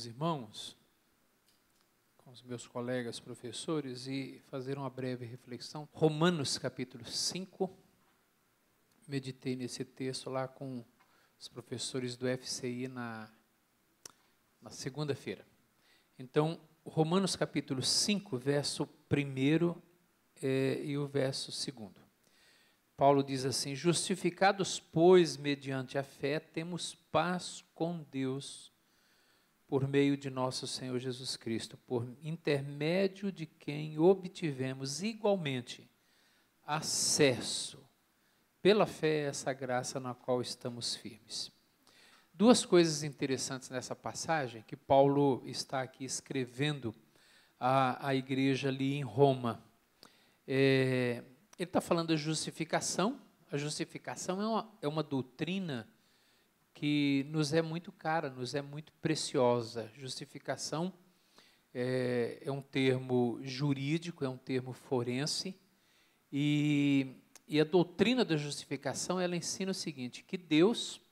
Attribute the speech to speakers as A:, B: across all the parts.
A: os irmãos, com os meus colegas professores, e fazer uma breve reflexão. Romanos capítulo 5, meditei nesse texto lá com os professores do FCI na segunda-feira. Então, Romanos capítulo 5, verso 1 e o verso 2. Paulo diz assim: justificados, pois, mediante a fé, temos paz com Deus, por meio de nosso Senhor Jesus Cristo, por intermédio de quem obtivemos igualmente acesso, pela fé, a essa graça na qual estamos firmes. Duas coisas interessantes nessa passagem, que Paulo está aqui escrevendo à igreja ali em Roma. Ele está falando da justificação. A justificação é uma doutrina que nos é muito cara, nos é muito preciosa. Justificação é um termo jurídico, é um termo forense, e a doutrina da justificação, ela ensina o seguinte, que Deus,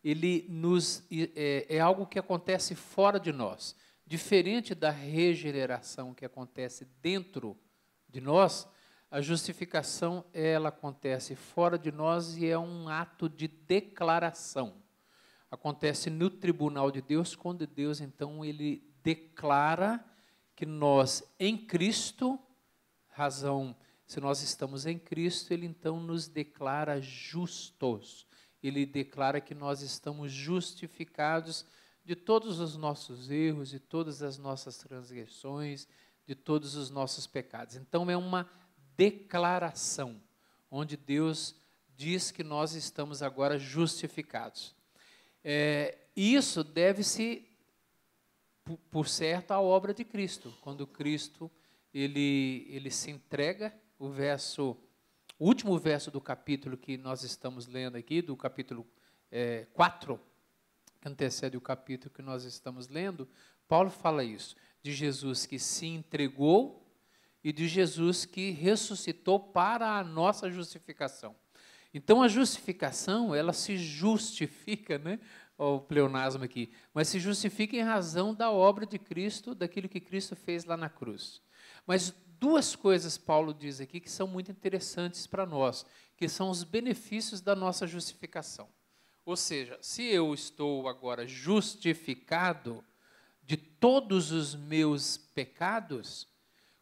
A: ele é algo que acontece fora de nós. Diferente da regeneração que acontece dentro de nós, a justificação, ela acontece fora de nós e é um ato de declaração. Acontece no tribunal de Deus, quando Deus, então, ele declara que nós, em Cristo, se nós estamos em Cristo, ele, então, nos declara justos. Ele declara que nós estamos justificados de todos os nossos erros, de todas as nossas transgressões, de todos os nossos pecados. Então, é uma declaração, onde Deus diz que nós estamos agora justificados. Isso deve-se, por certo, à obra de Cristo. Quando Cristo ele se entrega, o último verso do capítulo que nós estamos lendo aqui, do capítulo 4, que antecede o capítulo que nós estamos lendo, Paulo fala isso, de Jesus que se entregou e de Jesus que ressuscitou para a nossa justificação. Então, a justificação, ela se justifica, né? O pleonasmo aqui, mas se justifica em razão da obra de Cristo, daquilo que Cristo fez lá na cruz. Mas duas coisas Paulo diz aqui que são muito interessantes para nós, que são os benefícios da nossa justificação. Ou seja, se eu estou agora justificado de todos os meus pecados,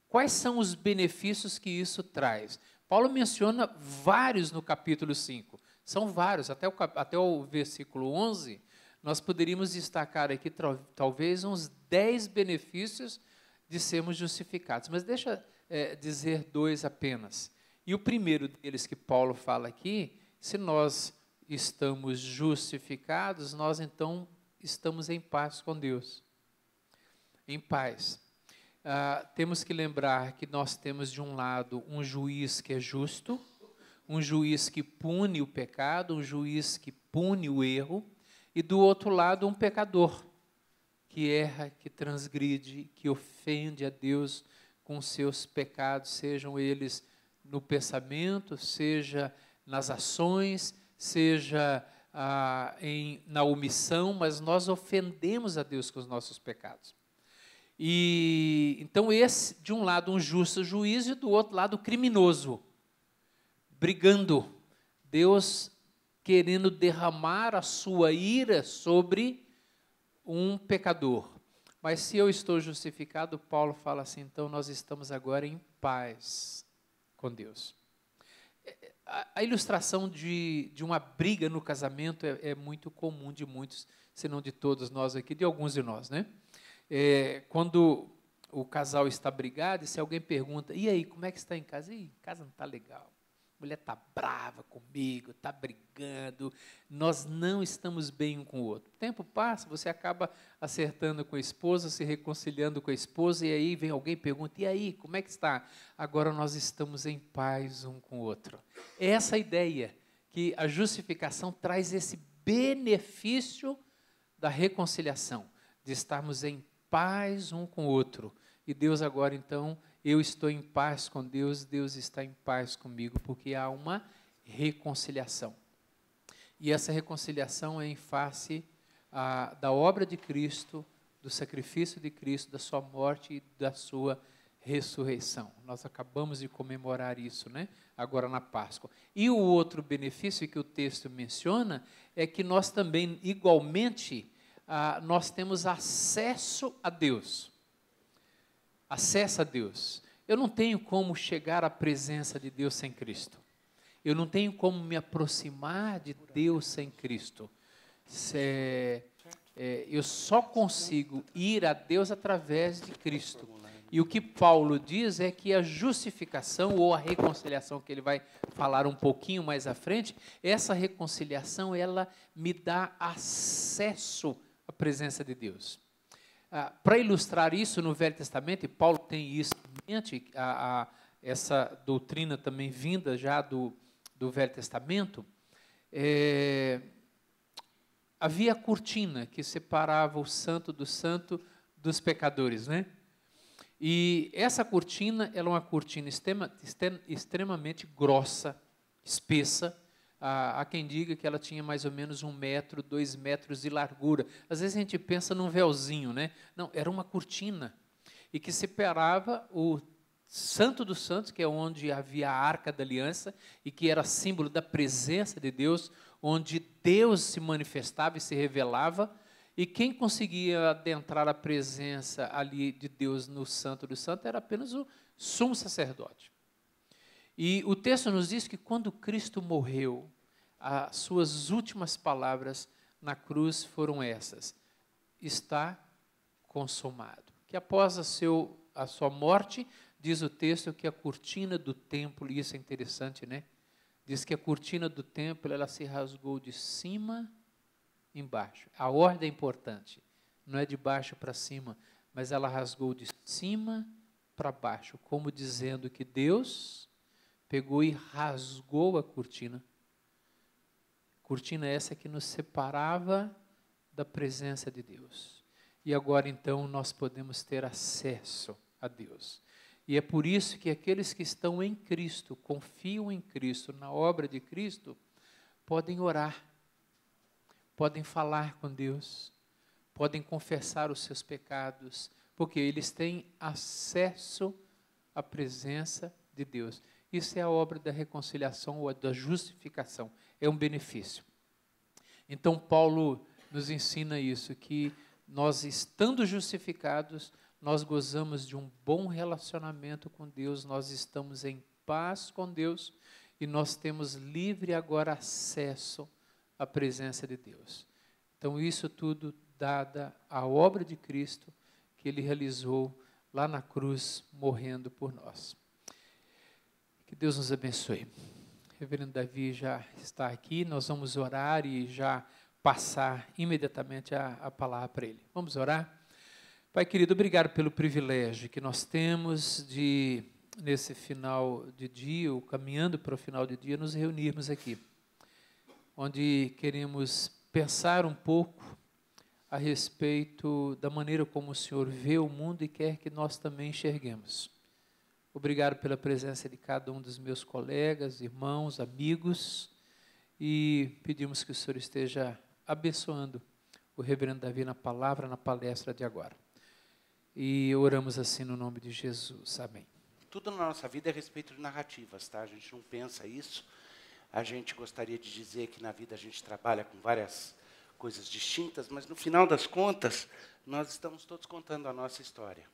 A: quais são os benefícios que isso traz? Paulo menciona vários no capítulo 5. São vários, até o versículo 11, nós poderíamos destacar aqui talvez uns 10 benefícios de sermos justificados. Mas deixa dizer dois apenas. E o primeiro deles que Paulo fala aqui, se nós estamos justificados, nós então estamos em paz com Deus. Em paz. Temos que lembrar que nós temos de um lado um juiz que é justo, um juiz que pune o pecado, um juiz que pune o erro, e do outro lado um pecador que erra, que transgride, que ofende a Deus com seus pecados, sejam eles no pensamento, seja nas ações, seja na omissão, mas nós ofendemos a Deus com os nossos pecados. E então esse, de um lado, um justo juiz e do outro lado, o criminoso, brigando, Deus querendo derramar a sua ira sobre um pecador. Mas se eu estou justificado, Paulo fala assim, então nós estamos agora em paz com Deus. A ilustração de uma briga no casamento é muito comum de muitos, se não de todos nós aqui, de alguns de nós, né? Quando o casal está brigado, e se alguém pergunta, e aí, como é que está em casa? Em casa não está legal. A mulher está brava comigo, está brigando, nós não estamos bem um com o outro. O tempo passa, você acaba acertando com a esposa, se reconciliando com a esposa, e aí vem alguém e pergunta, e aí, como é que está? Agora nós estamos em paz um com o outro. É essa a ideia, que a justificação traz esse benefício da reconciliação, de estarmos em paz um com o outro. E Deus agora, então, eu estou em paz com Deus, Deus está em paz comigo, porque há uma reconciliação. E essa reconciliação é em face da obra de Cristo, do sacrifício de Cristo, da sua morte e da sua ressurreição. Nós acabamos de comemorar isso, né? Agora na Páscoa. E o outro benefício que o texto menciona é que nós também, igualmente, nós temos acesso a Deus. Acesso a Deus. Eu não tenho como chegar à presença de Deus sem Cristo. Eu não tenho como me aproximar de Deus sem Cristo. Eu só consigo ir a Deus através de Cristo. E o que Paulo diz é que a justificação ou a reconciliação, que ele vai falar um pouquinho mais à frente, essa reconciliação, ela me dá acesso à presença de Deus. Para ilustrar isso no Velho Testamento, e Paulo tem isso em mente, essa doutrina também vinda já do Velho Testamento, havia a cortina que separava o santo do santo dos pecadores, né? E essa cortina, ela é uma cortina extremamente grossa, espessa. Há quem diga que ela tinha mais ou menos 1 metro, 2 metros de largura. Às vezes a gente pensa num véuzinho, né? Não, era uma cortina. E que separava o Santo dos Santos, que é onde havia a Arca da Aliança, e que era símbolo da presença de Deus, onde Deus se manifestava e se revelava. E quem conseguia adentrar a presença ali de Deus no Santo dos Santos era apenas o sumo sacerdote. E o texto nos diz que quando Cristo morreu, as suas últimas palavras na cruz foram essas: está consumado. Que após a sua morte, diz o texto que a cortina do templo, e isso é interessante, né? Diz que a cortina do templo, ela se rasgou de cima embaixo. A ordem é importante, não é de baixo para cima, mas ela rasgou de cima para baixo, como dizendo que Deus pegou e rasgou a cortina. Cortina essa que nos separava da presença de Deus. E agora então nós podemos ter acesso a Deus. E é por isso que aqueles que estão em Cristo, confiam em Cristo, na obra de Cristo, podem orar, podem falar com Deus, podem confessar os seus pecados, porque eles têm acesso à presença de Deus. Isso é a obra da reconciliação ou da justificação, é um benefício. Então Paulo nos ensina isso, que nós, estando justificados, nós gozamos de um bom relacionamento com Deus, nós estamos em paz com Deus e nós temos livre agora acesso à presença de Deus. Então isso tudo dada a obra de Cristo que Ele realizou lá na cruz, morrendo por nós. Que Deus nos abençoe. O reverendo Davi já está aqui, nós vamos orar e já passar imediatamente a palavra para ele. Vamos orar? Pai querido, obrigado pelo privilégio que nós temos de, nesse final de dia, ou caminhando para o final de dia, nos reunirmos aqui, onde queremos pensar um pouco a respeito da maneira como o Senhor vê o mundo e quer que nós também enxerguemos. Obrigado pela presença de cada um dos meus colegas, irmãos, amigos, e pedimos que o Senhor esteja abençoando o reverendo Davi na palavra, na palestra de agora. E oramos assim no nome de Jesus. Amém.
B: Tudo na nossa vida é a respeito de narrativas, tá? A gente não pensa isso. A gente gostaria de dizer que na vida a gente trabalha com várias coisas distintas, mas no final das contas, nós estamos todos contando a nossa história.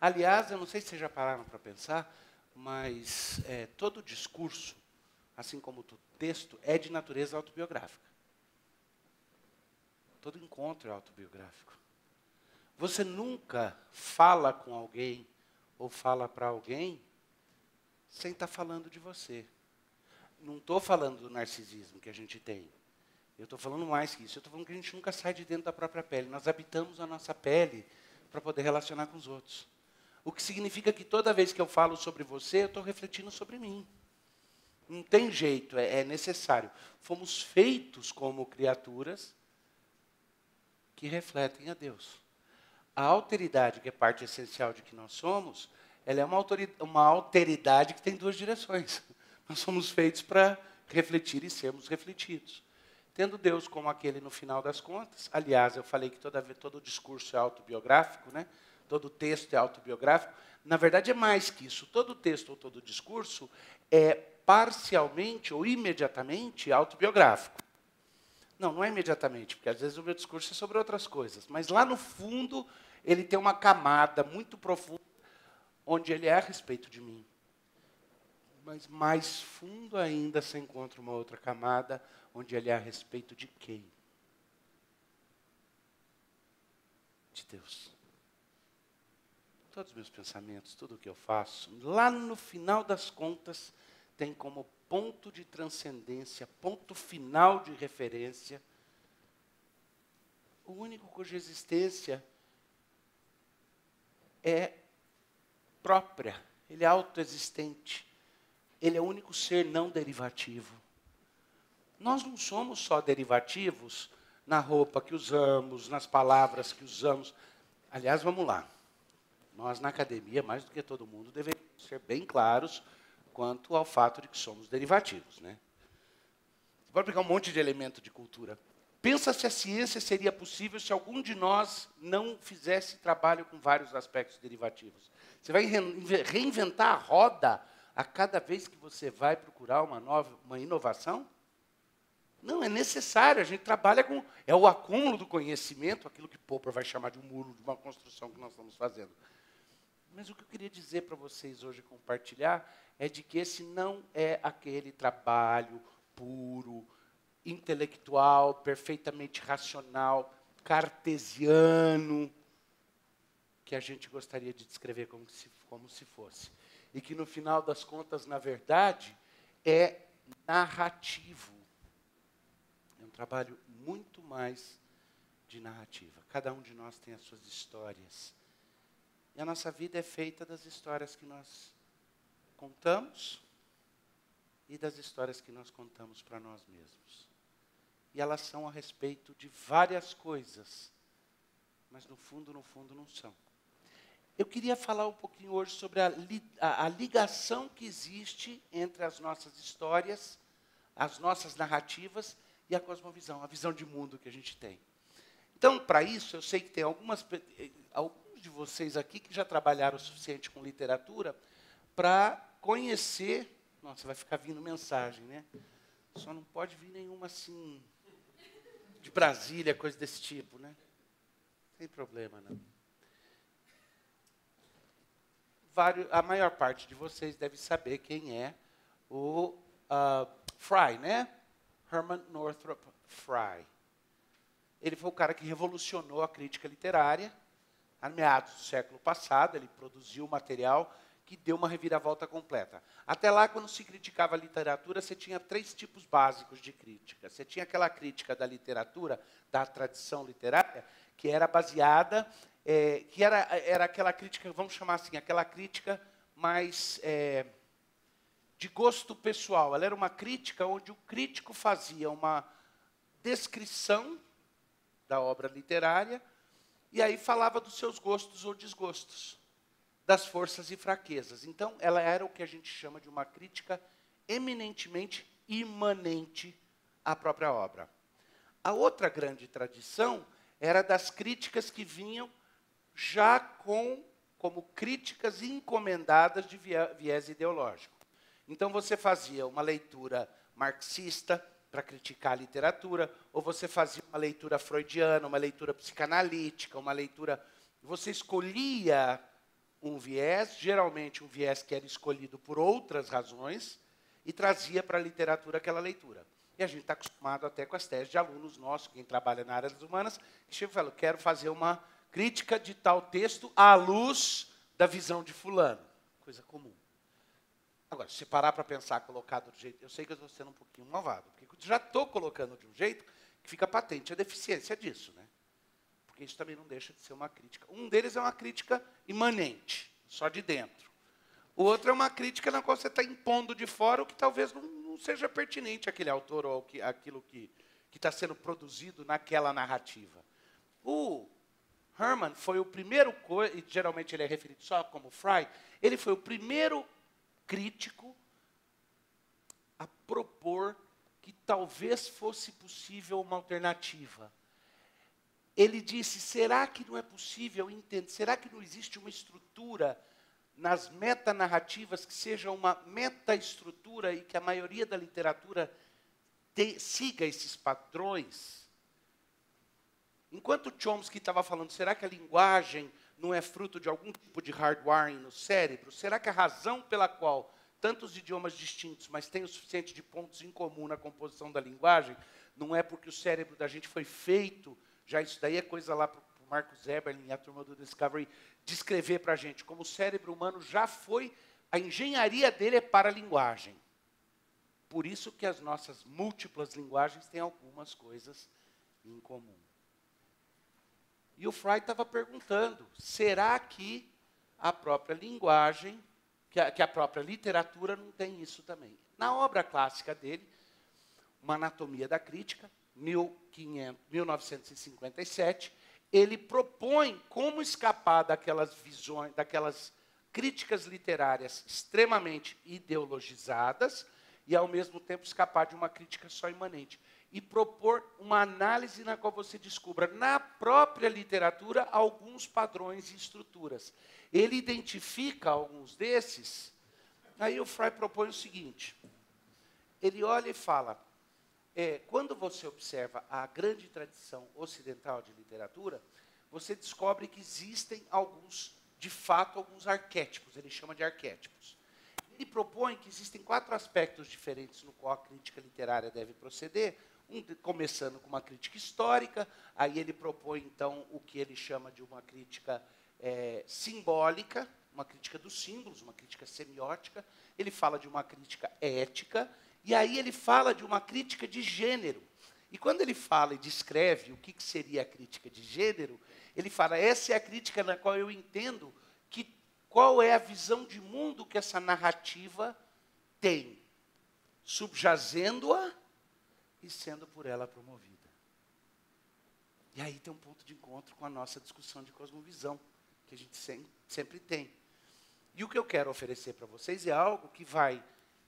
B: Aliás, eu não sei se vocês já pararam para pensar, mas todo discurso, assim como o texto, é de natureza autobiográfica. Todo encontro é autobiográfico. Você nunca fala com alguém ou fala para alguém sem estar falando de você. Não estou falando do narcisismo que a gente tem. Eu estou falando mais que isso. Eu estou falando que a gente nunca sai de dentro da própria pele. Nós habitamos a nossa pele para poder relacionar com os outros. O que significa que toda vez que eu falo sobre você, eu estou refletindo sobre mim. Não tem jeito, é necessário. Fomos feitos como criaturas que refletem a Deus. A alteridade, que é parte essencial de que nós somos, ela é uma alteridade que tem duas direções. Nós somos feitos para refletir e sermos refletidos. Tendo Deus como aquele no final das contas. Aliás, eu falei que todo discurso é autobiográfico, né? Todo texto é autobiográfico. Na verdade, é mais que isso. Todo texto ou todo discurso é parcialmente ou imediatamente autobiográfico. Não, não é imediatamente, porque às vezes o meu discurso é sobre outras coisas. Mas lá no fundo, ele tem uma camada muito profunda, onde ele é a respeito de mim. Mas mais fundo ainda se encontra uma outra camada, onde ele é a respeito de quem? De Deus. Todos os meus pensamentos, tudo o que eu faço, lá no final das contas, tem como ponto de transcendência, ponto final de referência, o único cuja existência é própria, ele é autoexistente, ele é o único ser não derivativo. Nós não somos só derivativos na roupa que usamos, nas palavras que usamos. Aliás, vamos lá. Nós, na academia, mais do que todo mundo, deveríamos ser bem claros quanto ao fato de que somos derivativos, né? Você pode pegar um monte de elemento de cultura. Pensa se a ciência seria possível se algum de nós não fizesse trabalho com vários aspectos derivativos. Você vai reinventar a roda a cada vez que você vai procurar uma inovação? Não, é necessário, a gente trabalha com... É o acúmulo do conhecimento, aquilo que Popper vai chamar de um muro, de uma construção que nós estamos fazendo. Mas o que eu queria dizer para vocês hoje, compartilhar, é de que esse não é aquele trabalho puro, intelectual, perfeitamente racional, cartesiano, que a gente gostaria de descrever como se fosse. E que, no final das contas, na verdade, é narrativo. É um trabalho muito mais de narrativa. Cada um de nós tem as suas histórias. E a nossa vida é feita das histórias que nós contamos e das histórias que nós contamos para nós mesmos. E elas são a respeito de várias coisas, mas no fundo não são. Eu queria falar um pouquinho hoje sobre a ligação que existe entre as nossas histórias, as nossas narrativas e a cosmovisão, a visão de mundo que a gente tem. Então, para isso, eu sei que tem alguns de vocês aqui que já trabalharam o suficiente com literatura para conhecer... Nossa, vai ficar vindo mensagem, né? Só não pode vir nenhuma assim, de Brasília, coisa desse tipo, né? Sem problema, não. A maior parte de vocês deve saber quem é o Fry, né? Herman Northrop Fry. Ele foi o cara que revolucionou a crítica literária. A meados do século passado, ele produziu material que deu uma reviravolta completa. Até lá, quando se criticava a literatura, você tinha 3 tipos básicos de crítica. Você tinha aquela crítica da literatura, da tradição literária, que era baseada, que era aquela crítica, vamos chamar assim, aquela crítica mais de gosto pessoal. Ela era uma crítica onde o crítico fazia uma descrição da obra literária e aí falava dos seus gostos ou desgostos, das forças e fraquezas. Então, ela era o que a gente chama de uma crítica eminentemente imanente à própria obra. A outra grande tradição era das críticas que vinham já como críticas encomendadas de viés ideológico. Então, você fazia uma leitura marxista para criticar a literatura, ou você fazia uma leitura freudiana, uma leitura psicanalítica, uma leitura... Você escolhia um viés, geralmente um viés que era escolhido por outras razões, e trazia para a literatura aquela leitura. E a gente está acostumado até com as teses de alunos nossos, quem trabalha na área das humanas, que chega e fala, quero fazer uma crítica de tal texto à luz da visão de fulano. Coisa comum. Agora, se parar para pensar, colocado do jeito... Eu sei que eu estou sendo um pouquinho malvado, porque eu já estou colocando de um jeito que fica patente a deficiência disso, né? Porque isso também não deixa de ser uma crítica. Um deles é uma crítica imanente, só de dentro. O outro é uma crítica na qual você está impondo de fora o que talvez não seja pertinente àquele autor ou àquilo que está sendo produzido naquela narrativa. O Herman foi o primeiro, e geralmente ele é referido só como Fry, ele foi o primeiro crítico a propor que talvez fosse possível uma alternativa. Ele disse, será que não é possível entender? Será que não existe uma estrutura nas metanarrativas que seja uma metaestrutura e que a maioria da literatura siga esses padrões? Enquanto Chomsky estava falando, será que a linguagem não é fruto de algum tipo de hardwiring no cérebro? Será que a razão pela qual tantos idiomas distintos, mas tem o suficiente de pontos em comum na composição da linguagem, não é porque o cérebro da gente foi feito, já isso daí é coisa lá para o Marcus Eberlin e a turma do Discovery descrever para a gente, como o cérebro humano já foi, a engenharia dele é para a linguagem. Por isso que as nossas múltiplas linguagens têm algumas coisas em comum. E o Freud estava perguntando, será que a própria linguagem, que a própria literatura não tem isso também? Na obra clássica dele, Uma Anatomia da Crítica, 1957, ele propõe como escapar daquelas visões, daquelas críticas literárias extremamente ideologizadas e, ao mesmo tempo, escapar de uma crítica só imanente. E propor uma análise na qual você descubra, na própria literatura, alguns padrões e estruturas. Ele identifica alguns desses, aí o Freud propõe o seguinte, ele olha e fala, quando você observa a grande tradição ocidental de literatura, você descobre que existem alguns, de fato, alguns arquétipos, ele chama de arquétipos. Ele propõe que existem 4 aspectos diferentes no qual a crítica literária deve proceder, começando com uma crítica histórica, aí ele propõe, então, o que ele chama de uma crítica simbólica, uma crítica dos símbolos, uma crítica semiótica, ele fala de uma crítica ética, e aí ele fala de uma crítica de gênero. E quando ele fala e descreve o que seria a crítica de gênero, ele fala, essa é a crítica na qual eu entendo qual é a visão de mundo que essa narrativa tem, subjazendo-a e sendo por ela promovida. E aí tem um ponto de encontro com a nossa discussão de cosmovisão, que a gente sempre tem. E o que eu quero oferecer para vocês é algo que vai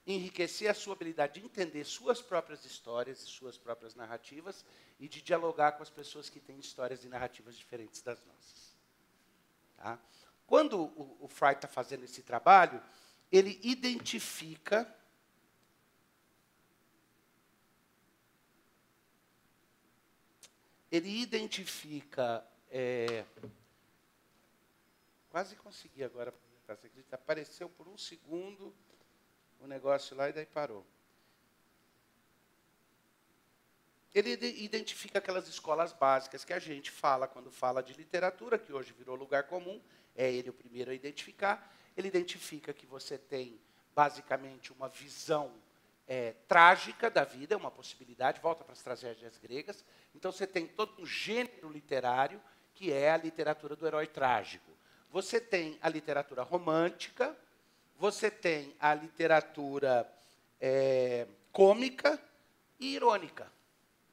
B: enriquecer a sua habilidade de entender suas próprias histórias e suas próprias narrativas e de dialogar com as pessoas que têm histórias e narrativas diferentes das nossas. Tá? Quando o Freud está fazendo esse trabalho, ele identifica quase consegui agora, você acredita? Apareceu por um segundo o negócio lá e daí parou. Ele identifica aquelas escolas básicas que a gente fala quando fala de literatura, que hoje virou lugar comum, é ele o primeiro a identificar. Ele identifica que você tem, basicamente, uma visão trágica da vida, uma possibilidade, volta para as tragédias gregas. Então, você tem todo um gênero literário, que é a literatura do herói trágico. Você tem a literatura romântica, você tem a literatura cômica e irônica.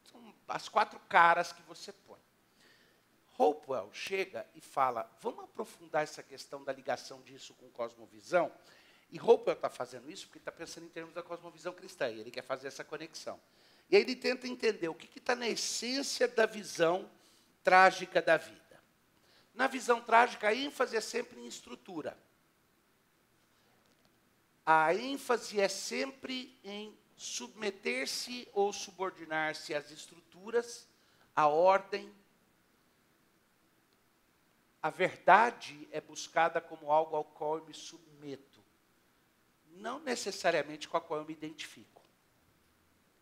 B: São as 4 caras que você põe. Hopewell chega e fala, vamos aprofundar essa questão da ligação disso com cosmovisão? E Hopewell está fazendo isso porque está pensando em termos da cosmovisão cristã, e ele quer fazer essa conexão. E aí ele tenta entender o que está na essência da visão trágica da vida. Na visão trágica, a ênfase é sempre em estrutura. A ênfase é sempre em submeter-se ou subordinar-se às estruturas, à ordem. A verdade é buscada como algo ao qual eu me submeto, não necessariamente com a qual eu me identifico.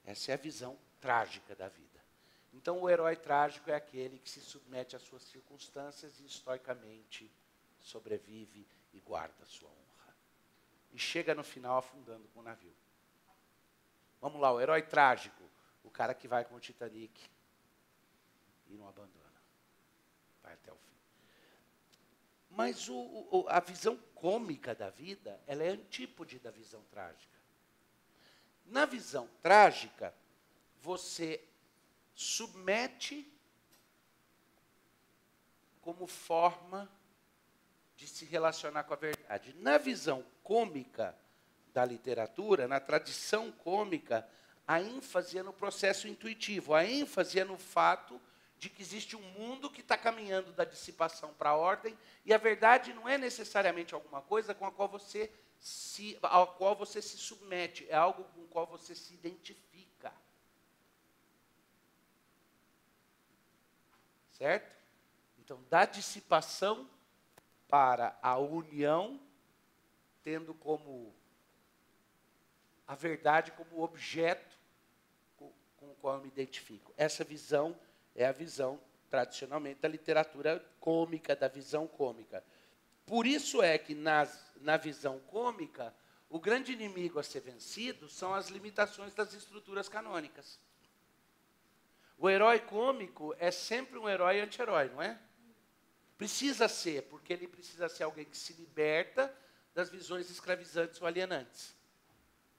B: Essa é a visão trágica da vida. Então, o herói trágico é aquele que se submete às suas circunstâncias e estoicamente sobrevive e guarda a sua honra. E chega no final afundando com o navio. Vamos lá, o herói trágico, o cara que vai com o Titanic e não abandona. Vai até o fim. Mas a visão cômica da vida, ela é antípode da visão trágica. Na visão trágica, você submete como forma de se relacionar com a verdade. Na visão cômica da literatura, na tradição cômica, A ênfase é no processo intuitivo. A ênfase é no fato de que existe um mundo que está caminhando da dissipação para a ordem, e a verdade não é necessariamente alguma coisa com a qual ao qual você se submete, é algo com o qual você se identifica. Certo? Então, da dissipação para a união, tendo como a verdade como objeto com o qual eu me identifico. Essa visão é a visão, tradicionalmente, da literatura cômica, da visão cômica. Por isso é que na visão cômica, o grande inimigo a ser vencido são as limitações das estruturas canônicas. O herói cômico é sempre um herói anti-herói, não é? Precisa ser, porque ele precisa ser alguém que se liberta das visões escravizantes ou alienantes.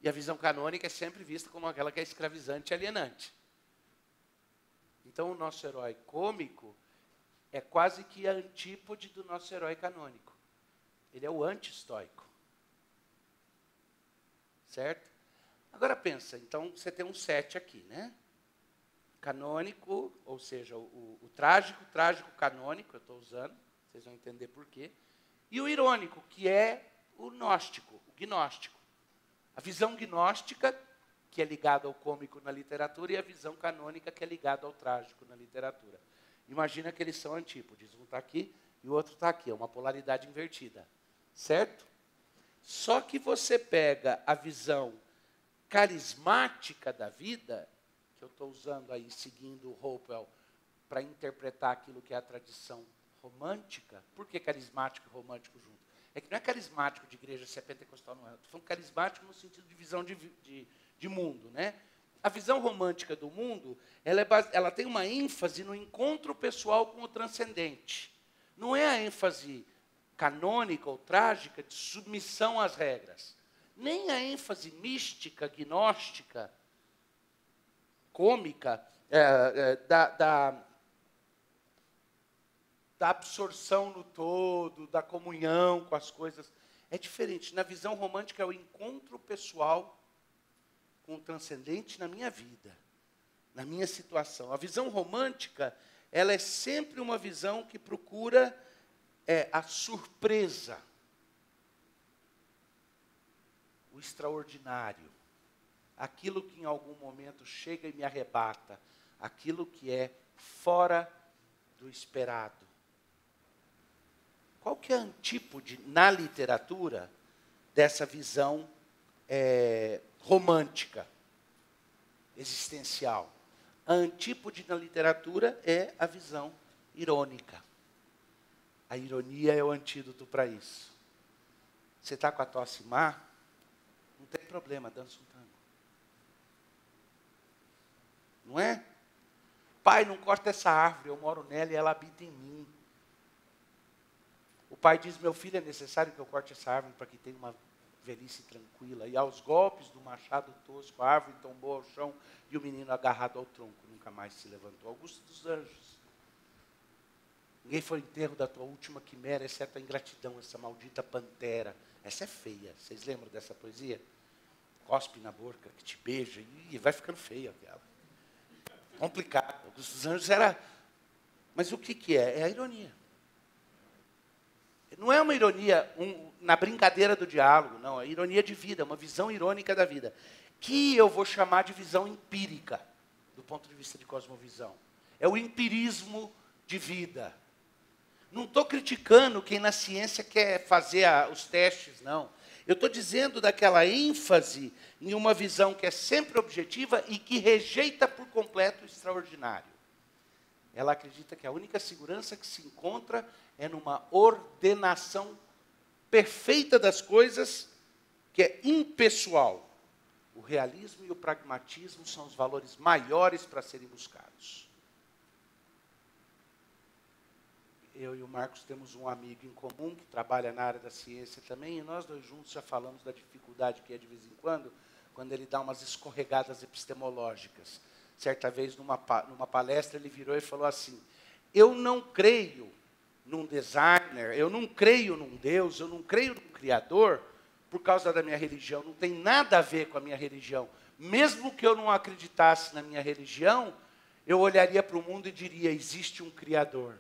B: E a visão canônica é sempre vista como aquela que é escravizante e alienante. Então, o nosso herói cômico é quase que a antípode do nosso herói canônico. Ele é o anti-estoico. Certo? Agora pensa, então você tem um set aqui, né? Canônico, ou seja, o trágico canônico, eu estou usando, vocês vão entender por quê. E o irônico, que é o gnóstico, o gnóstico. A visão gnóstica, que é ligada ao cômico na literatura, e a visão canônica, que é ligada ao trágico na literatura. Imagina que eles são antípodes, um está aqui e o outro está aqui, é uma polaridade invertida. Certo? Só que você pega a visão carismática da vida, que eu estou usando aí, seguindo o Hopewell, para interpretar aquilo que é a tradição romântica. Por que carismático e romântico junto? É que não é carismático de igreja, se é pentecostal, não é. Estou falando carismático no sentido de visão de mundo, né? A visão romântica do mundo, ela tem uma ênfase no encontro pessoal com o transcendente. Não é a ênfase canônica ou trágica de submissão às regras. Nem a ênfase mística, gnóstica, cômica, da absorção no todo, da comunhão com as coisas. É diferente. Na visão romântica é o encontro pessoal com o transcendente na minha vida, na minha situação. A visão romântica, ela é sempre uma visão que procura a surpresa, o extraordinário, aquilo que em algum momento chega e me arrebata, aquilo que é fora do esperado. Qual que é a antípode na literatura dessa visão romântica, existencial? A antípode na literatura é a visão irônica. A ironia é o antídoto para isso. Você está com a tosse má? Não tem problema, dança um tango. Não é? Pai, não corta essa árvore, eu moro nela e ela habita em mim. O pai diz, meu filho, é necessário que eu corte essa árvore para que tenha uma velhice tranquila. E aos golpes do machado tosco, a árvore tombou ao chão e o menino agarrado ao tronco nunca mais se levantou. Augusto dos Anjos. Ninguém foi ao enterro da tua última quimera, exceto a ingratidão, essa maldita pantera. Essa é feia. Vocês lembram dessa poesia? Cospe na boca, que te beija, e vai ficando feia aquela. Complicado. Augusto dos Anjos era... Mas o que é? É a ironia. Não é uma ironia na brincadeira do diálogo, não. É ironia de vida, uma visão irônica da vida. Que eu vou chamar de visão empírica, do ponto de vista de cosmovisão. É o empirismo de vida. Não estou criticando quem na ciência quer fazer os testes, não. Eu estou dizendo daquela ênfase em uma visão que é sempre objetiva e que rejeita por completo o extraordinário. Ela acredita que a única segurança que se encontra é numa ordenação perfeita das coisas, que é impessoal. O realismo e o pragmatismo são os valores maiores para serem buscados. Eu e o Marcos temos um amigo em comum que trabalha na área da ciência também, e nós dois juntos já falamos da dificuldade que é de vez em quando ele dá umas escorregadas epistemológicas. Certa vez, numa palestra, ele virou e falou assim, eu não creio num designer, eu não creio num Deus, eu não creio num Criador por causa da minha religião, não tem nada a ver com a minha religião, mesmo que eu não acreditasse na minha religião, eu olharia para o mundo e diria, existe um Criador.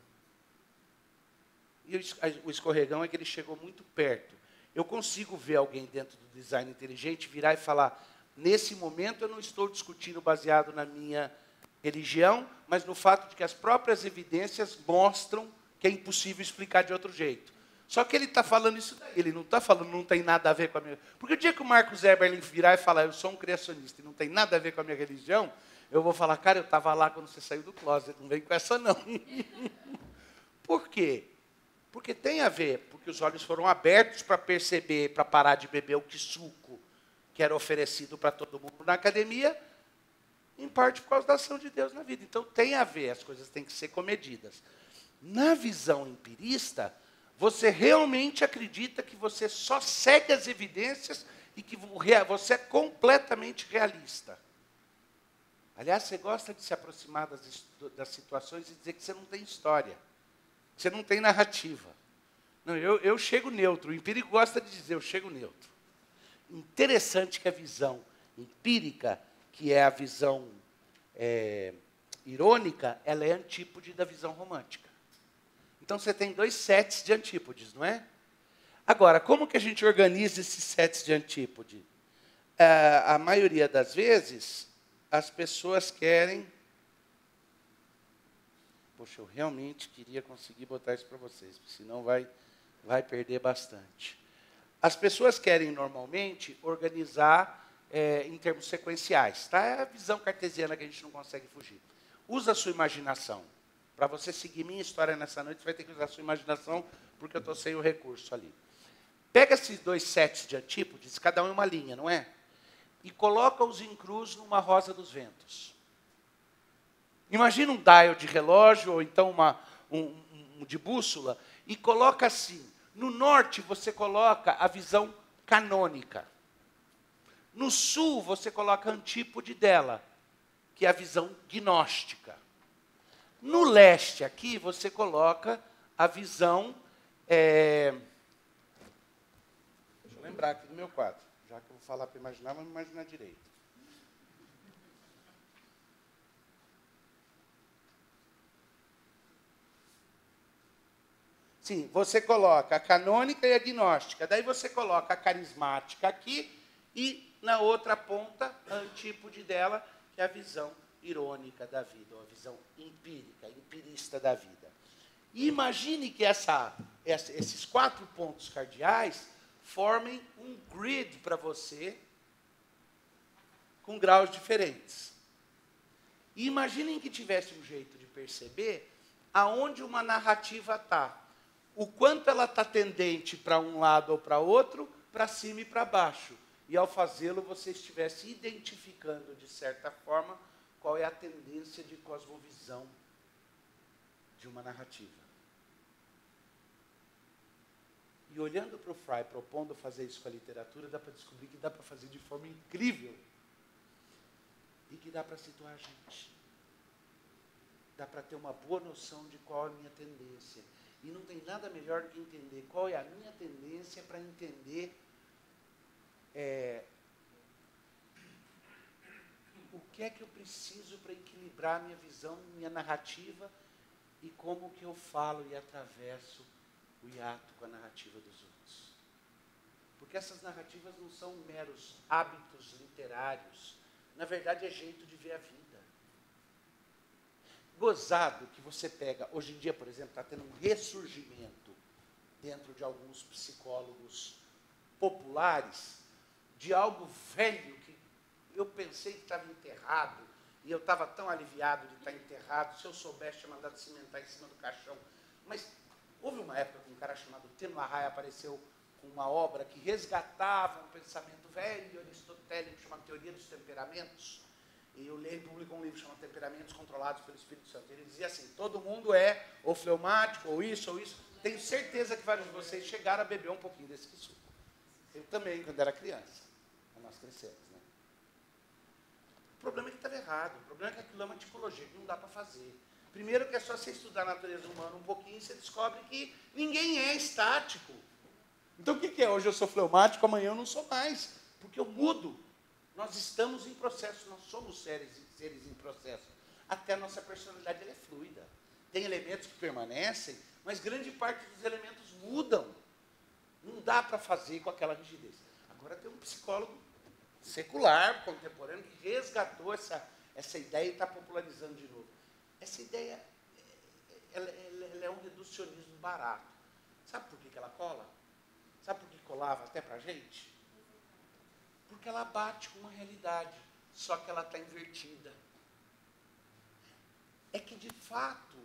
B: E o escorregão é que ele chegou muito perto. Eu consigo ver alguém dentro do design inteligente virar e falar, nesse momento eu não estou discutindo baseado na minha religião, mas no fato de que as próprias evidências mostram que é impossível explicar de outro jeito. Só que ele está falando isso daí, ele não está falando, não tem nada a ver com a minha... Porque o dia que o Marcos Eberlin virar e falar, eu sou um criacionista e não tem nada a ver com a minha religião, eu vou falar, cara, eu estava lá quando você saiu do closet, não vem com essa não. Por quê? Porque tem a ver, porque os olhos foram abertos para perceber, para parar de beber o suco que era oferecido para todo mundo na academia, em parte por causa da ação de Deus na vida. Então tem a ver, as coisas têm que ser comedidas. Na visão empirista, você realmente acredita que você só segue as evidências e que você é completamente realista. Aliás, você gosta de se aproximar das situações e dizer que você não tem história, que você não tem narrativa. Não, eu chego neutro, o empírico gosta de dizer, eu chego neutro. Interessante que a visão empírica, que é a visão irônica, ela é antípode da visão romântica. Então, você tem 2 sets de antípodes, não é? Agora, como que a gente organiza esses sets de antípode? A maioria das vezes, as pessoas querem... Poxa, eu realmente queria conseguir botar isso para vocês, porque senão vai perder bastante. As pessoas querem, normalmente, organizar em termos sequenciais. Tá? É a visão cartesiana que a gente não consegue fugir. Usa a sua imaginação. Para você seguir minha história nessa noite, você vai ter que usar a sua imaginação, porque eu estou sem o recurso ali. Pega esses 2 sets de antípodes, cada um em uma linha, não é? E coloca-os em cruz numa rosa dos ventos. Imagina um dial de relógio, ou então um de bússola, e coloca assim. No norte, você coloca a visão canônica. No sul, você coloca a antípode dela, que é a visão gnóstica. No leste, aqui, você coloca a visão... Deixa eu lembrar aqui do meu quadro. Já que eu vou falar para imaginar, vamos imaginar direito. Sim, você coloca a canônica e a gnóstica. Daí você coloca a carismática aqui e, na outra ponta, a antípode dela, que é a visão irônica da vida, ou a visão empírica, empirista da vida. E imagine que esses 4 pontos cardeais formem um grid para você, com graus diferentes. E imaginem que tivesse um jeito de perceber aonde uma narrativa está. O quanto ela está tendente para um lado ou para outro, para cima e para baixo. E ao fazê-lo, você estivesse identificando, de certa forma, qual é a tendência de cosmovisão de uma narrativa. E olhando para o Fry, propondo fazer isso com a literatura, dá para descobrir que dá para fazer de forma incrível. E que dá para situar a gente. Dá para ter uma boa noção de qual é a minha tendência. E não tem nada melhor do que entender qual é a minha tendência para entender o que é que eu preciso para equilibrar minha visão, minha narrativa e como que eu falo e atravesso o hiato com a narrativa dos outros. Porque essas narrativas não são meros hábitos literários. Na verdade, é jeito de ver a vida. Gozado que você pega, hoje em dia, por exemplo, está tendo um ressurgimento dentro de alguns psicólogos populares de algo velho que eu pensei que estava enterrado, e eu estava tão aliviado de estar enterrado, se eu soubesse, tinha mandado cimentar em cima do caixão. Mas houve uma época que um cara chamado Teno Arraia apareceu com uma obra que resgatava um pensamento velho, aristotélico, chamado Teoria dos Temperamentos. E o Lenin publicou um livro chamado Temperamentos Controlados pelo Espírito Santo. Ele dizia assim, todo mundo é ou fleumático, ou isso, ou isso. Tenho certeza que vários de vocês chegaram a beber um pouquinho desse suco. Eu também, quando era criança. Nós crescemos, né? O problema é que estava errado. O problema é que aquilo é uma tipologia que não dá para fazer. Primeiro que é só você estudar a natureza humana um pouquinho e você descobre que ninguém é estático. Então o que é? Hoje eu sou fleumático, amanhã eu não sou mais. Porque eu mudo. Nós estamos em processo, nós somos seres em processo. Até a nossa personalidade ela é fluida. Tem elementos que permanecem, mas grande parte dos elementos mudam. Não dá para fazer com aquela rigidez. Agora tem um psicólogo secular, contemporâneo, que resgatou essa ideia e está popularizando de novo. Essa ideia, ela é um reducionismo barato. Sabe por que ela cola? Sabe por que colava até para a gente? Porque ela bate com uma realidade, só que ela está invertida. É que, de fato,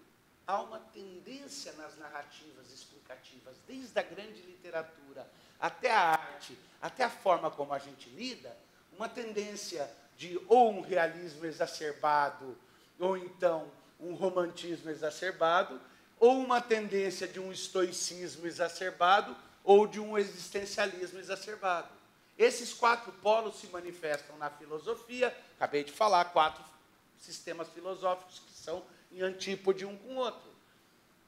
B: há uma tendência nas narrativas explicativas, desde a grande literatura até a arte, até a forma como a gente lida, uma tendência de ou um realismo exacerbado, ou então um romantismo exacerbado, ou uma tendência de um estoicismo exacerbado, ou de um existencialismo exacerbado. Esses 4 polos se manifestam na filosofia, acabei de falar, 4 sistemas filosóficos que são em antípode um com o outro.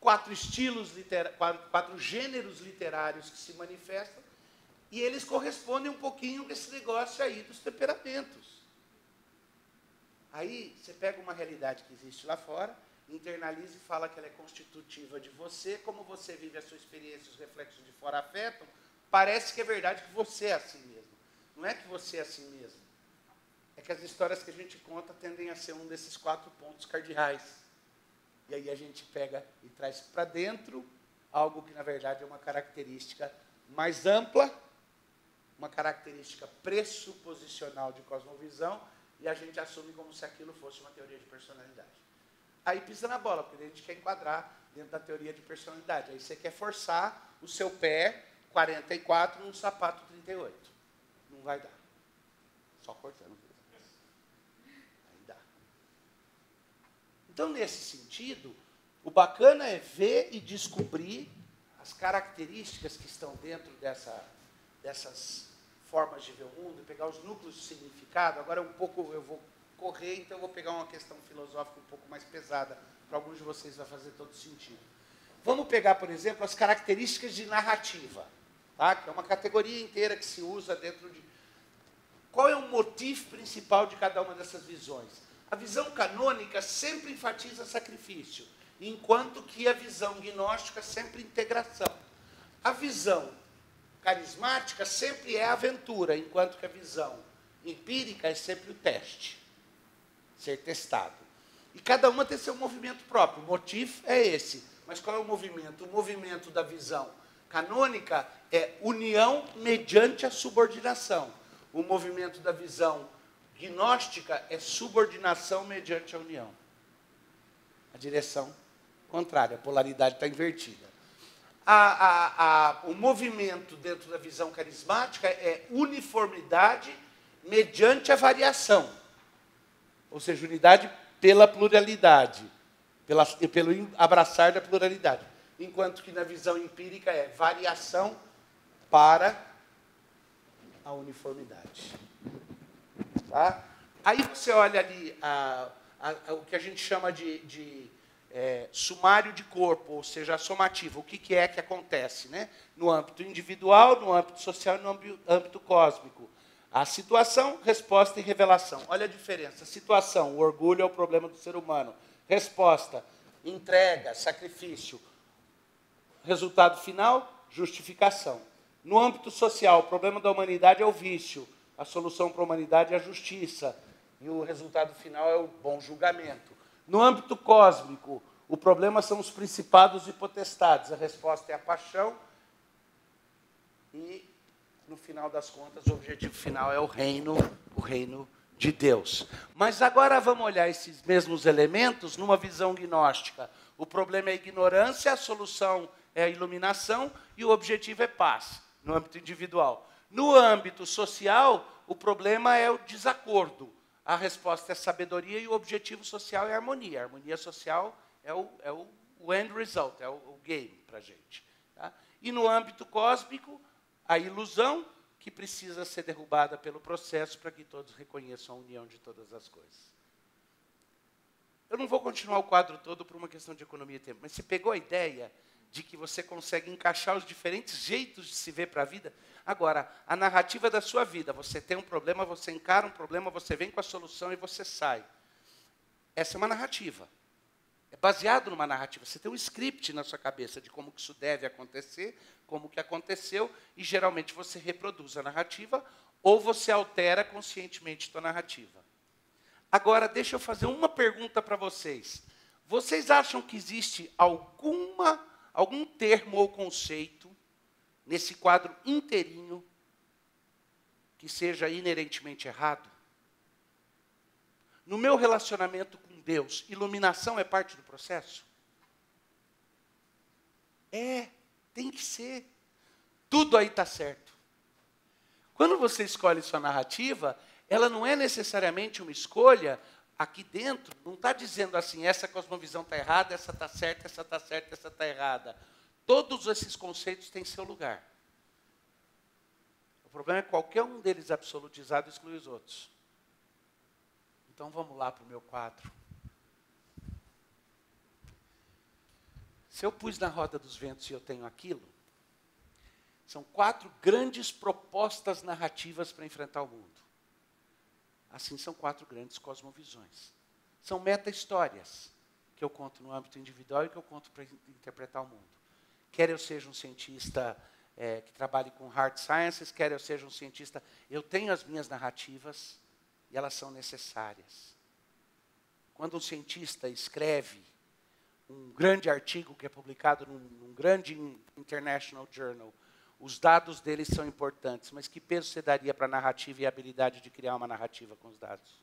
B: 4 estilos literários, 4 gêneros literários que se manifestam, e eles correspondem um pouquinho com esse negócio aí dos temperamentos. Aí você pega uma realidade que existe lá fora, internaliza e fala que ela é constitutiva de você, como você vive a sua experiência, os reflexos de fora afetam, parece que é verdade que você é assim mesmo. Não é que você é assim mesmo. É que as histórias que a gente conta tendem a ser um desses 4 pontos cardeais. E aí a gente pega e traz para dentro algo que, na verdade, é uma característica mais ampla, uma característica pressuposicional de cosmovisão, e a gente assume como se aquilo fosse uma teoria de personalidade. Aí pisa na bola, porque a gente quer enquadrar dentro da teoria de personalidade. Aí você quer forçar o seu pé 44 num sapato 38. Não vai dar. Só cortando. Aí dá. Então, nesse sentido, o bacana é ver e descobrir as características que estão dentro dessas formas de ver o mundo, pegar os núcleos de significado. Agora eu vou correr, então eu vou pegar uma questão filosófica um pouco mais pesada. Para alguns de vocês vai fazer todo sentido. Vamos pegar, por exemplo, as características de narrativa, tá? Que é uma categoria inteira que se usa dentro de... Qual é o motivo principal de cada uma dessas visões? A visão canônica sempre enfatiza sacrifício, enquanto que a visão gnóstica sempre integração. A visão carismática sempre é aventura, enquanto que a visão empírica é sempre o teste, ser testado. E cada uma tem seu movimento próprio. O motivo é esse. Mas qual é o movimento? O movimento da visão canônica é união mediante a subordinação. O movimento da visão gnóstica é subordinação mediante a união. A direção contrária, a polaridade está invertida. O movimento dentro da visão carismática é uniformidade mediante a variação. Ou seja, unidade pela pluralidade, pelo abraçar da pluralidade. Enquanto que na visão empírica é variação para a uniformidade. Tá? Aí você olha ali o que a gente chama de sumário de corpo, ou seja, a somativa. O que é que acontece, né? No âmbito individual, no âmbito social e no âmbito cósmico. A situação, resposta e revelação. Olha a diferença. Situação, o orgulho é o problema do ser humano. Resposta, entrega, sacrifício. Resultado final, justificação. No âmbito social, o problema da humanidade é o vício. A solução para a humanidade é a justiça. E o resultado final é o bom julgamento. No âmbito cósmico, o problema são os principados e potestades. A resposta é a paixão. E, no final das contas, o objetivo final é o reino de Deus. Mas agora vamos olhar esses mesmos elementos numa visão gnóstica. O problema é a ignorância, a solução é a iluminação e o objetivo é paz, no âmbito individual. No âmbito social, o problema é o desacordo. A resposta é sabedoria e o objetivo social é a harmonia. A harmonia social é o end result, é o game para a gente. Tá? E no âmbito cósmico, a ilusão, que precisa ser derrubada pelo processo para que todos reconheçam a união de todas as coisas. Eu não vou continuar o quadro todo por uma questão de economia e tempo, mas você pegou a ideia de que você consegue encaixar os diferentes jeitos de se ver para a vida? Agora, a narrativa da sua vida, você tem um problema, você encara um problema, você vem com a solução e você sai. Essa é uma narrativa. É baseado numa narrativa. Você tem um script na sua cabeça de como que isso deve acontecer, como que aconteceu, e geralmente você reproduz a narrativa ou você altera conscientemente a sua narrativa. Agora, deixa eu fazer uma pergunta para vocês. Vocês acham que existe algum termo ou conceito nesse quadro inteirinho que seja inerentemente errado? No meu relacionamento com Deus, iluminação é parte do processo? Tem que ser. Tudo aí está certo. Quando você escolhe sua narrativa, ela não é necessariamente uma escolha aqui dentro, não está dizendo assim, essa cosmovisão está errada, essa está certa, essa está certa, essa está errada. Todos esses conceitos têm seu lugar. O problema é que qualquer um deles absolutizado exclui os outros. Então vamos lá para o meu quadro. Se eu pus na roda dos ventos e eu tenho aquilo, são 4 grandes propostas narrativas para enfrentar o mundo. Assim, são 4 grandes cosmovisões. São meta-histórias que eu conto no âmbito individual e que eu conto para interpretar o mundo. Quer eu seja um cientista que trabalhe com hard sciences, quer eu seja um cientista, eu tenho as minhas narrativas e elas são necessárias. Quando um cientista escreve um grande artigo que é publicado num grande international journal, os dados deles são importantes, mas que peso você daria para a narrativa e a habilidade de criar uma narrativa com os dados?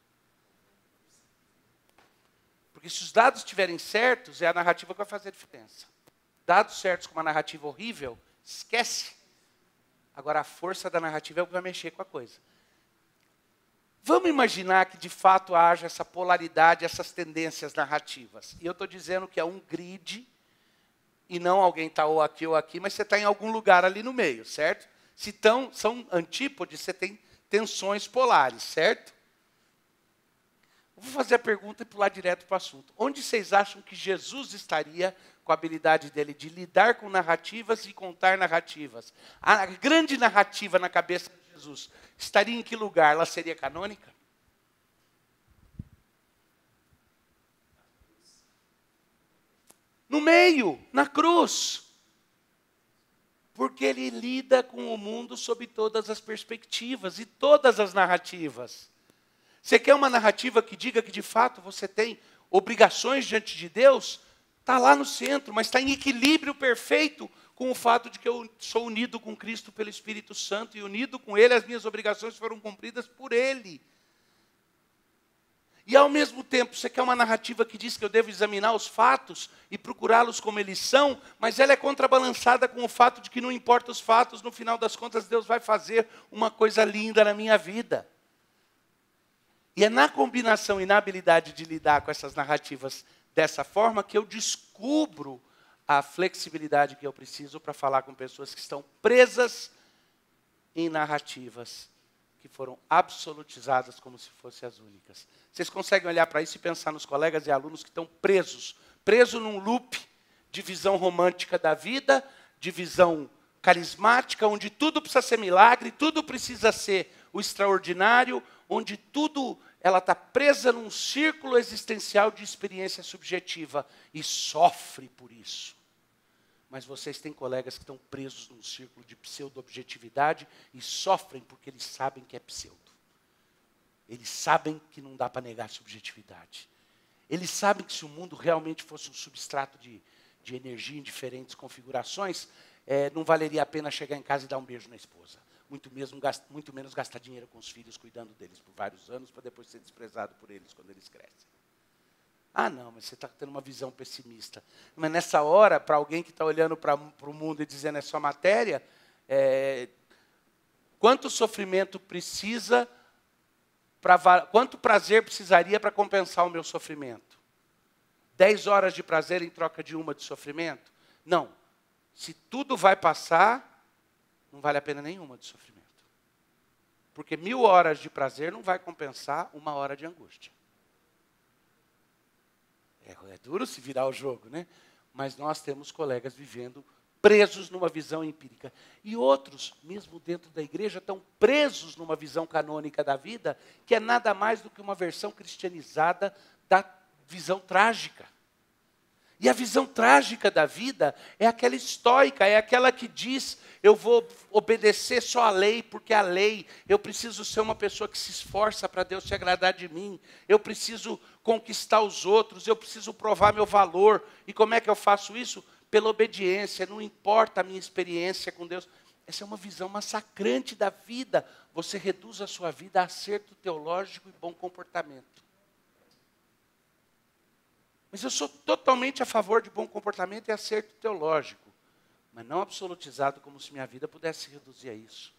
B: Porque se os dados estiverem certos, é a narrativa que vai fazer a diferença. Dados certos com uma narrativa horrível, esquece. Agora, a força da narrativa é o que vai mexer com a coisa. Vamos imaginar que, de fato, haja essa polaridade, essas tendências narrativas. E eu estou dizendo que é um grid, e não alguém está ou aqui, mas você está em algum lugar ali no meio, certo? Se são antípodes, você tem tensões polares, certo? Vou fazer a pergunta e pular direto para o assunto. Onde vocês acham que Jesus estaria com a habilidade dele de lidar com narrativas e contar narrativas? A grande narrativa na cabeça de Jesus estaria em que lugar? Ela seria canônica? No meio, na cruz. Porque ele lida com o mundo sob todas as perspectivas e todas as narrativas. Você quer uma narrativa que diga que, de fato, você tem obrigações diante de Deus? Está lá no centro, mas está em equilíbrio perfeito com o fato de que eu sou unido com Cristo pelo Espírito Santo e unido com Ele, as minhas obrigações foram cumpridas por Ele. E, ao mesmo tempo, você quer uma narrativa que diz que eu devo examinar os fatos e procurá-los como eles são, mas ela é contrabalançada com o fato de que não importa os fatos, no final das contas, Deus vai fazer uma coisa linda na minha vida. E é na combinação e na habilidade de lidar com essas narrativas dessa forma que eu descubro a flexibilidade que eu preciso para falar com pessoas que estão presas em narrativas que foram absolutizadas como se fossem as únicas. Vocês conseguem olhar para isso e pensar nos colegas e alunos que estão presos num loop de visão romântica da vida, de visão carismática, onde tudo precisa ser milagre, tudo precisa ser o extraordinário, onde tudo, ela está presa num círculo existencial de experiência subjetiva e sofre por isso. Mas vocês têm colegas que estão presos num círculo de pseudo-objetividade e sofrem porque eles sabem que é pseudo. Eles sabem que não dá para negar a subjetividade. Eles sabem que se o mundo realmente fosse um substrato de energia em diferentes configurações, não valeria a pena chegar em casa e dar um beijo na esposa. Muito menos gastar dinheiro com os filhos, cuidando deles por vários anos, para depois ser desprezado por eles quando eles crescem. Ah, não, mas você está tendo uma visão pessimista. Mas nessa hora, para alguém que está olhando para o mundo e dizendo é só matéria, quanto sofrimento precisa, quanto prazer precisaria para compensar o meu sofrimento? 10 horas de prazer em troca de 1 de sofrimento? Não. Se tudo vai passar, não vale a pena nenhuma de sofrimento. Porque 1000 horas de prazer não vai compensar 1 hora de angústia. É duro se virar o jogo, né? Mas nós temos colegas vivendo presos numa visão empírica. E outros, mesmo dentro da igreja, estão presos numa visão canônica da vida, que é nada mais do que uma versão cristianizada da visão trágica. E a visão trágica da vida é aquela estoica, é aquela que diz, eu vou obedecer só a lei, porque a lei, eu preciso ser uma pessoa que se esforça para Deus se agradar de mim, eu preciso conquistar os outros, eu preciso provar meu valor. E como é que eu faço isso? Pela obediência, não importa a minha experiência com Deus. Essa é uma visão massacrante da vida. Você reduz a sua vida a acerto teológico e bom comportamento. Mas eu sou totalmente a favor de bom comportamento e acerto teológico. Mas não absolutizado como se minha vida pudesse reduzir a isso.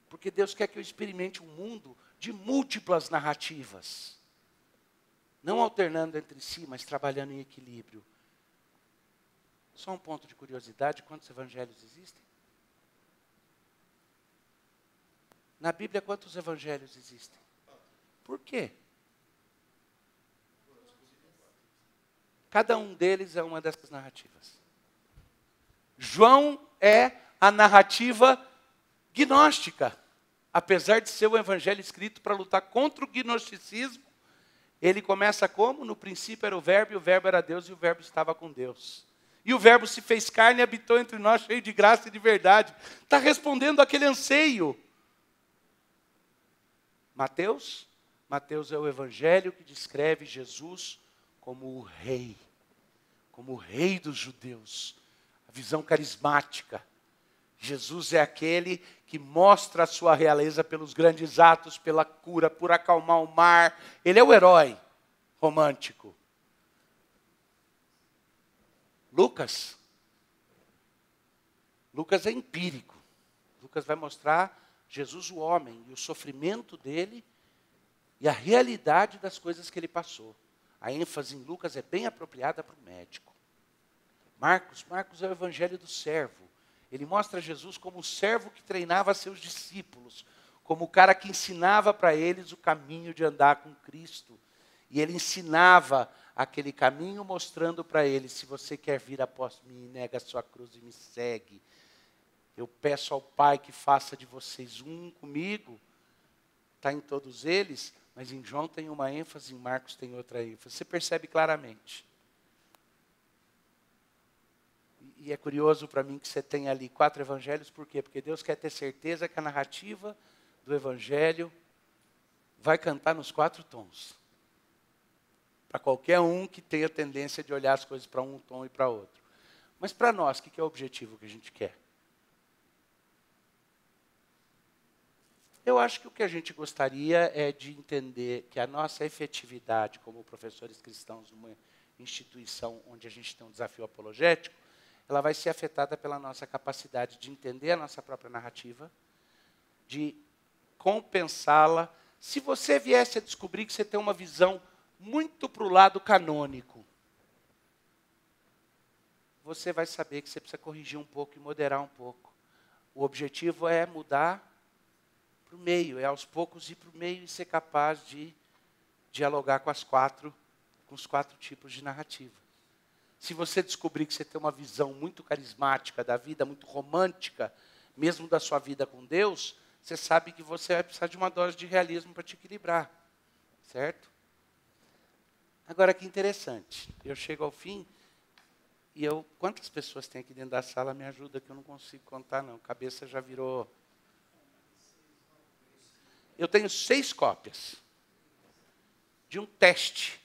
B: Porque Deus quer que eu experimente um mundo de múltiplas narrativas. Não alternando entre si, mas trabalhando em equilíbrio. Só um ponto de curiosidade, quantos evangelhos existem? Na Bíblia, quantos evangelhos existem? Por quê? Cada um deles é uma dessas narrativas. João é a narrativa gnóstica. Apesar de ser um evangelho escrito para lutar contra o gnosticismo, ele começa como? No princípio era o Verbo, e o Verbo era Deus, e o Verbo estava com Deus. E o Verbo se fez carne e habitou entre nós, cheio de graça e de verdade. Está respondendo àquele anseio. Mateus é o evangelho que descreve Jesus como o rei dos judeus, a visão carismática. Jesus é aquele que mostra a sua realeza pelos grandes atos, pela cura, por acalmar o mar. Ele é o herói romântico. Lucas é empírico. Lucas vai mostrar Jesus o homem, e o sofrimento dele, e a realidade das coisas que ele passou. A ênfase em Lucas é bem apropriada para o médico. Marcos é o evangelho do servo. Ele mostra Jesus como o servo que treinava seus discípulos, como o cara que ensinava para eles o caminho de andar com Cristo. E ele ensinava aquele caminho mostrando para eles, se você quer vir após mim, nega a sua cruz e me segue. Eu peço ao Pai que faça de vocês um comigo. Está em todos eles, mas em João tem uma ênfase, em Marcos tem outra ênfase. Você percebe claramente. E é curioso para mim que você tem ali 4 evangelhos, por quê? Porque Deus quer ter certeza que a narrativa do evangelho vai cantar nos 4 tons. Para qualquer um que tenha tendência de olhar as coisas para um tom e para outro. Mas para nós, o que é o objetivo que a gente quer? Eu acho que o que a gente gostaria é de entender que a nossa efetividade como professores cristãos numa instituição onde a gente tem um desafio apologético, ela vai ser afetada pela nossa capacidade de entender a nossa própria narrativa, de compensá-la. Se você viesse a descobrir que você tem uma visão muito para o lado canônico, você vai saber que você precisa corrigir um pouco e moderar um pouco. O objetivo é mudar para o meio, é aos poucos ir para o meio e ser capaz de dialogar com os 4 tipos de narrativa. Se você descobrir que você tem uma visão muito carismática da vida, muito romântica, mesmo da sua vida com Deus, você sabe que você vai precisar de uma dose de realismo para te equilibrar. Certo? Agora, que interessante. Eu chego ao fim e quantas pessoas tem aqui dentro da sala? Me ajuda, que eu não consigo contar, não. A cabeça já virou... Eu tenho 6 cópias de um teste.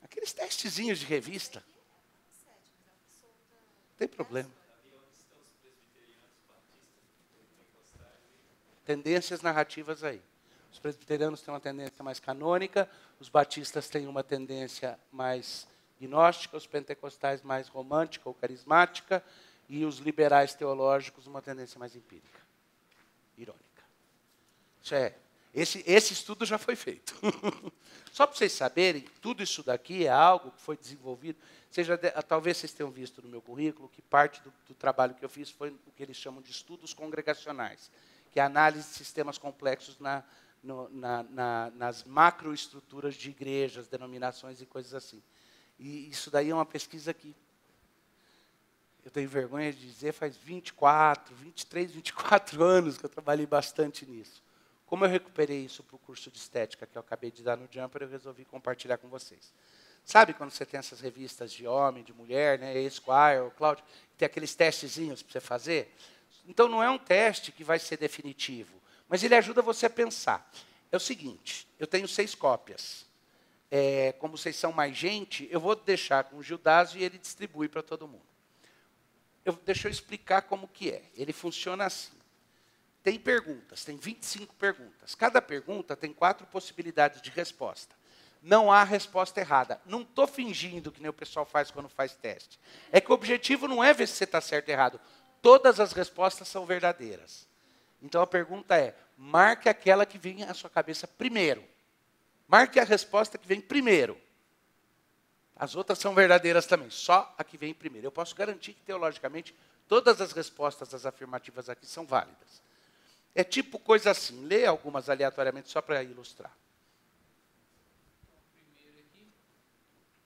B: Aqueles testezinhos de revista. Não tem problema. Tendências narrativas aí. Os presbiterianos têm uma tendência mais canônica, os batistas têm uma tendência mais gnóstica, os pentecostais mais romântica ou carismática, e os liberais teológicos uma tendência mais empírica, irônica. Esse estudo já foi feito. Só para vocês saberem, tudo isso daqui é algo que foi desenvolvido. Talvez vocês tenham visto no meu currículo que parte do trabalho que eu fiz foi o que eles chamam de estudos congregacionais, que é a análise de sistemas complexos nas macroestruturas de igrejas, denominações e coisas assim. E isso daí é uma pesquisa que eu tenho vergonha de dizer, faz 23, 24 anos que eu trabalhei bastante nisso. Como eu recuperei isso para o curso de estética que eu acabei de dar no Jumper, eu resolvi compartilhar com vocês. Sabe quando você tem essas revistas de homem, de mulher, né, Esquire, Cláudio, tem aqueles testezinhos para você fazer? Então, não é um teste que vai ser definitivo, mas ele ajuda você a pensar. É o seguinte, eu tenho 6 cópias. Como vocês são mais gente, eu vou deixar com o Gildásio e ele distribui para todo mundo. Deixa eu explicar como que é. Ele funciona assim. Tem perguntas, tem 25 perguntas. Cada pergunta tem 4 possibilidades de resposta. Não há resposta errada. Não estou fingindo que nem o pessoal faz quando faz teste. É que o objetivo não é ver se você está certo ou errado. Todas as respostas são verdadeiras. Então a pergunta é, marque aquela que vem à sua cabeça primeiro. Marque a resposta que vem primeiro. As outras são verdadeiras também, só a que vem primeiro. Eu posso garantir que, teologicamente, todas as respostas das afirmativas aqui são válidas. É tipo coisa assim, lê algumas aleatoriamente só para ilustrar.
A: Primeiro aqui,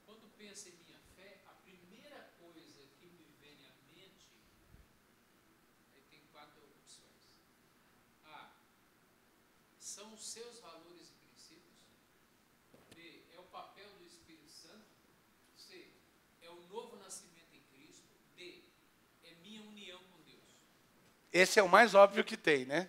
A: quando penso em minha fé, a primeira coisa que me vem à mente, aí tem 4 opções. A, são os seus valores e princípios. B, é o papel do Espírito Santo. C, é o novo nascimento em Cristo. D, é minha união com Deus.
B: Esse é o mais óbvio que tem, né?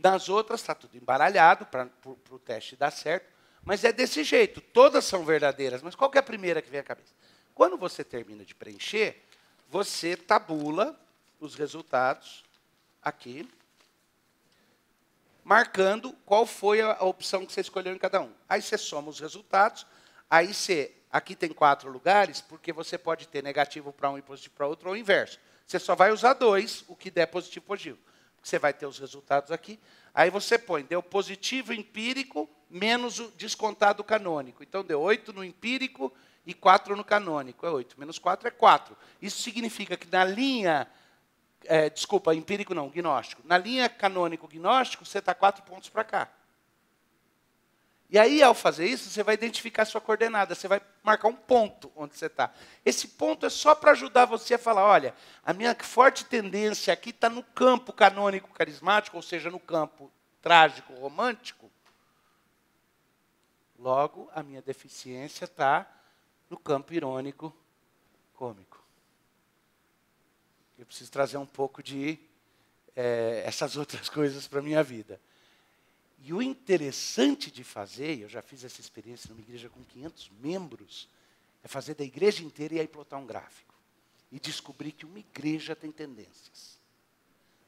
B: Nas outras está tudo embaralhado para o teste dar certo, mas é desse jeito, todas são verdadeiras, mas qual que é a primeira que vem à cabeça? Quando você termina de preencher, você tabula os resultados aqui, marcando qual foi a opção que você escolheu em cada um. Aí você soma os resultados, aí aqui tem 4 lugares, porque você pode ter negativo para um e positivo para outro, ou o inverso. Você só vai usar 2, o que der positivo, positivo. Você vai ter os resultados aqui. Aí você põe, deu positivo empírico menos o descontado canônico. Então, deu 8 no empírico e 4 no canônico. É 8 menos 4 é 4. Isso significa que na linha... empírico não, gnóstico. Na linha canônico-gnóstico, você está 4 pontos para cá. E aí, ao fazer isso, você vai identificar a sua coordenada. Você vai marcar um ponto onde você está. Esse ponto é só para ajudar você a falar, olha, a minha forte tendência aqui está no campo canônico carismático, ou seja, no campo trágico romântico. Logo, a minha deficiência está no campo irônico cômico. Eu preciso trazer um pouco de essas outras coisas para a minha vida. E o interessante de fazer, eu já fiz essa experiência numa igreja com 500 membros, é fazer da igreja inteira e aí plotar um gráfico. E descobrir que uma igreja tem tendências.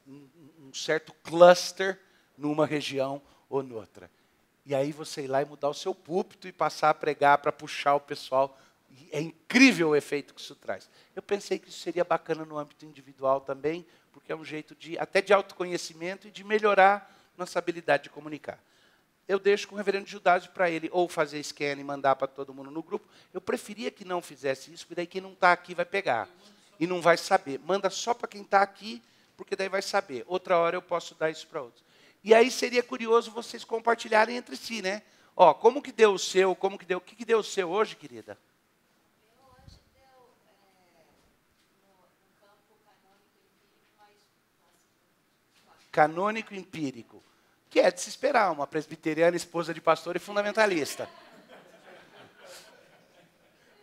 B: Um certo cluster numa região ou noutra. E aí você ir lá e mudar o seu púlpito e passar a pregar para puxar o pessoal. E é incrível o efeito que isso traz. Eu pensei que isso seria bacana no âmbito individual também, porque é um jeito até de autoconhecimento e de melhorar nossa habilidade de comunicar. Eu deixo com o reverendo Gildásio para ele ou fazer scan e mandar para todo mundo no grupo. Eu preferia que não fizesse isso, porque daí quem não está aqui vai pegar. E não vai saber. Manda só para quem está aqui, porque daí vai saber. Outra hora eu posso dar isso para outros. E aí seria curioso vocês compartilharem entre si, né? Ó, como que deu o seu, o que deu o seu hoje, querida?
C: Hoje deu no campo canônico-empírico mais
B: Canônico-empírico. Que é de se esperar, uma presbiteriana, esposa de pastor e fundamentalista.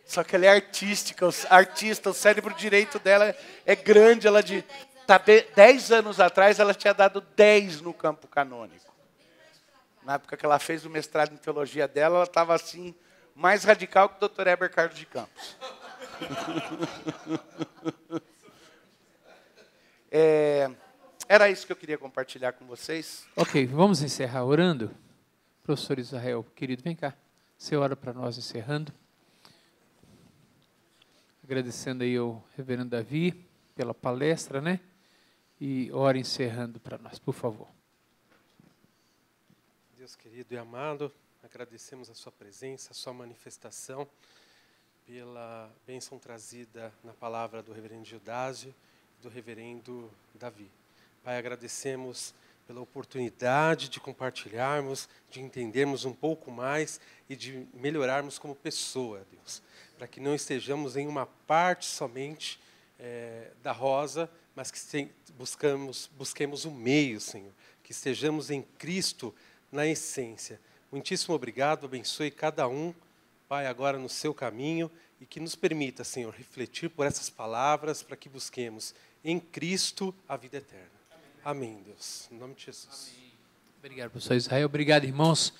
B: Só que ela é artística, o cérebro direito dela é grande. Ela 10 anos atrás, ela tinha dado 10 no campo canônico. Na época que ela fez o mestrado em teologia dela, ela estava assim, mais radical que o Dr. Heber Carlos de Campos. Era isso que eu queria compartilhar com vocês.
A: Ok, vamos encerrar orando. Professor Israel, querido, vem cá. Você ora para nós encerrando. Agradecendo aí ao reverendo Davi pela palestra, né? E ora encerrando para nós, por favor.
D: Deus querido e amado, agradecemos a sua presença, a sua manifestação, pela bênção trazida na palavra do reverendo Gildásio e do reverendo Davi. Pai, agradecemos pela oportunidade de compartilharmos, de entendermos um pouco mais e de melhorarmos como pessoa, Deus. Para que não estejamos em uma parte somente da rosa, mas que busquemos o meio, Senhor, que estejamos em Cristo na essência. Muitíssimo obrigado, abençoe cada um, Pai, agora no seu caminho, e que nos permita, Senhor, refletir por essas palavras para que busquemos em Cristo a vida eterna. Amém, Deus. Em nome de Jesus.
A: Obrigado, professor Israel. Obrigado, irmãos.